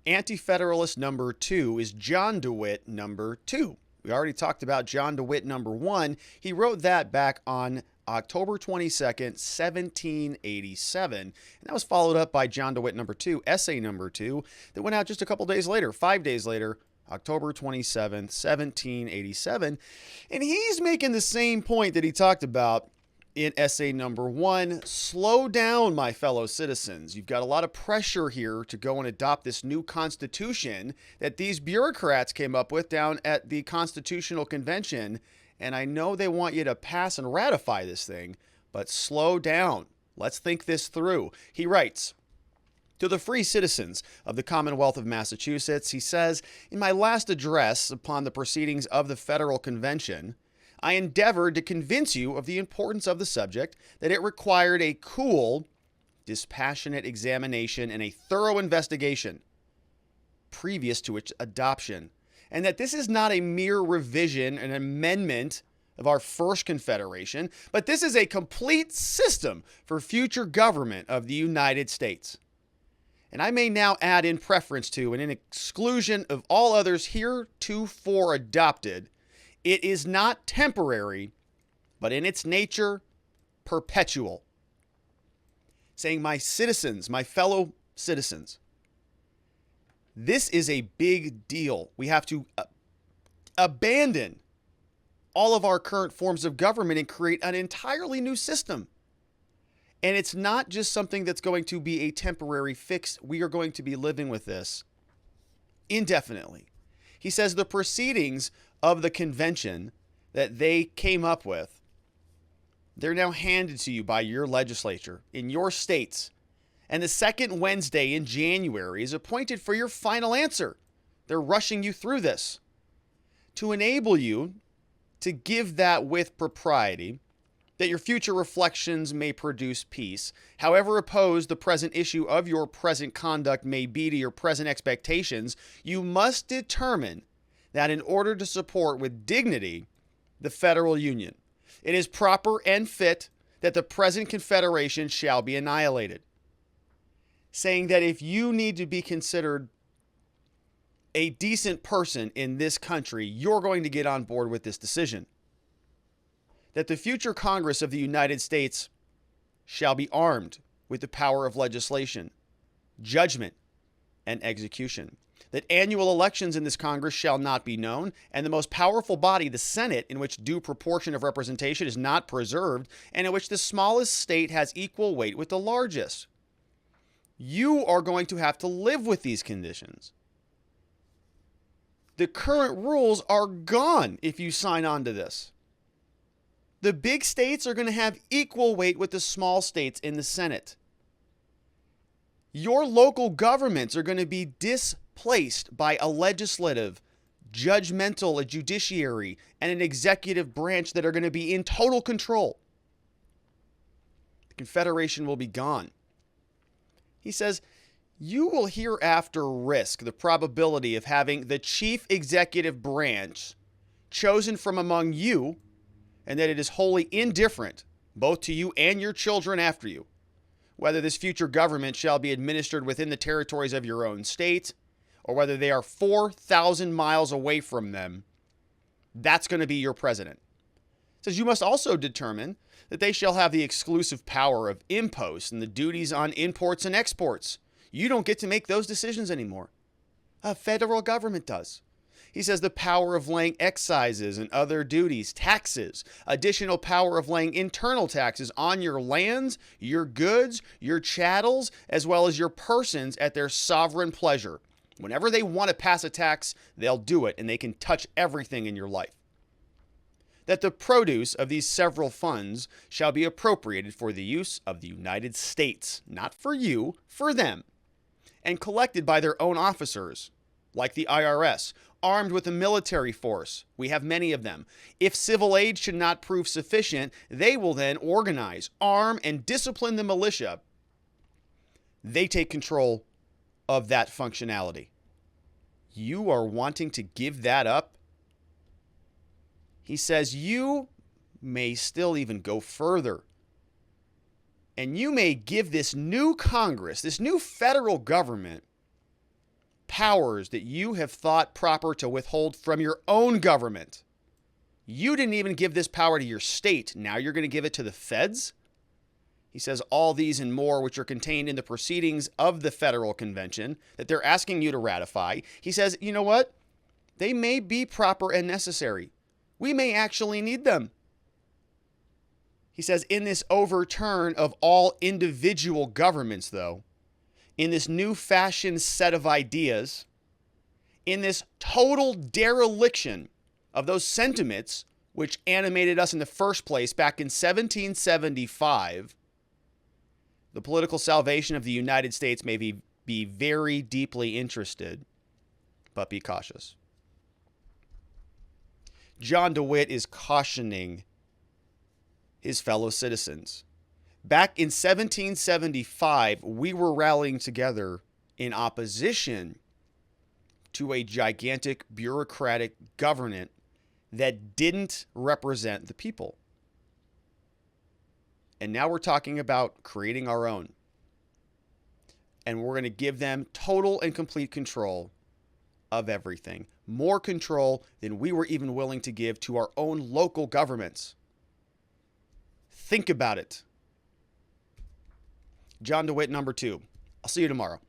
Anti-Federalist number 2 is John Dewitt number 2. We already talked about John Dewitt number 1. He wrote that back on October 22nd, 1787. And that was followed up by John Dewitt number 2, essay number 2, that went out just a couple days later, 5 days later, October 27th, 1787. And he's making the same point that he talked about in essay number 1. Slow down, my fellow citizens. You've got a lot of pressure here to go and adopt this new constitution that these bureaucrats came up with down at the Constitutional Convention. And I know they want you to pass and ratify this thing, but slow down. Let's think this through. He writes, to the free citizens of the Commonwealth of Massachusetts, he says, in my last address upon the proceedings of the Federal Convention, I endeavored to convince you of the importance of the subject, that it required a cool, dispassionate examination and a thorough investigation previous to its adoption, and that this is not a mere revision, an amendment of our first confederation, but this is a complete system for future government of the United States. And I may now add in preference to and in exclusion of all others heretofore adopted, it is not temporary, but in its nature, perpetual. Saying, my citizens, my fellow citizens, this is a big deal. We have to abandon all of our current forms of government and create an entirely new system. And it's not just something that's going to be a temporary fix. We are going to be living with this indefinitely. He says the proceedings of the convention that they came up with, they're now handed to you by your legislature in your states. And the second Wednesday in January is appointed for your final answer. They're rushing you through this to enable you to give that with propriety, that your future reflections may produce peace. However opposed the present issue of your present conduct may be to your present expectations, you must determine that in order to support with dignity the federal union, it is proper and fit that the present confederation shall be annihilated. Saying that if you need to be considered a decent person in this country, you're going to get on board with this decision. That the future Congress of the United States shall be armed with the power of legislation, judgment, and execution. That annual elections in this Congress shall not be known, and the most powerful body, the Senate, in which due proportion of representation is not preserved, and in which the smallest state has equal weight with the largest. You are going to have to live with these conditions. The current rules are gone if you sign on to this. The big states are going to have equal weight with the small states in the Senate. Your local governments are going to be displaced by a legislative, judgmental, a judiciary, and an executive branch that are going to be in total control. The Confederation will be gone. He says, you will hereafter risk the probability of having the chief executive branch chosen from among you, and that it is wholly indifferent, both to you and your children after you, whether this future government shall be administered within the territories of your own state, or whether they are 4,000 miles away from them. That's going to be your president. It says you must also determine that they shall have the exclusive power of imposts and the duties on imports and exports. You don't get to make those decisions anymore. A federal government does. He says the power of laying excises and other duties, taxes, additional power of laying internal taxes on your lands, your goods, your chattels, as well as your persons at their sovereign pleasure. Whenever they want to pass a tax, they'll do it, and they can touch everything in your life. That the produce of these several funds shall be appropriated for the use of the United States, not for you, for them, and collected by their own officers, like the IRS, armed with a military force. We have many of them. If civil aid should not prove sufficient, they will then organize, arm, and discipline the militia. They take control of that functionality. You are wanting to give that up? He says you may still even go further. And you may give this new Congress, this new federal government, powers that you have thought proper to withhold from your own government. You didn't even give this power to your state. Now you're going to give it to the feds? He says all these and more, which are contained in the proceedings of the Federal Convention that they're asking you to ratify. He says, you know what? They may be proper and necessary. We may actually need them. He says, in this overturn of all individual governments, though, in this new fashioned set of ideas, in this total dereliction of those sentiments which animated us in the first place back in 1775, the political salvation of the United States may be very deeply interested, but be cautious. John Dewitt is cautioning his fellow citizens. Back in 1775, we were rallying together in opposition to a gigantic bureaucratic government that didn't represent the people. And now we're talking about creating our own. And we're going to give them total and complete control of everything. More control than we were even willing to give to our own local governments. Think about it. John Dewitt, number 2. I'll see you tomorrow.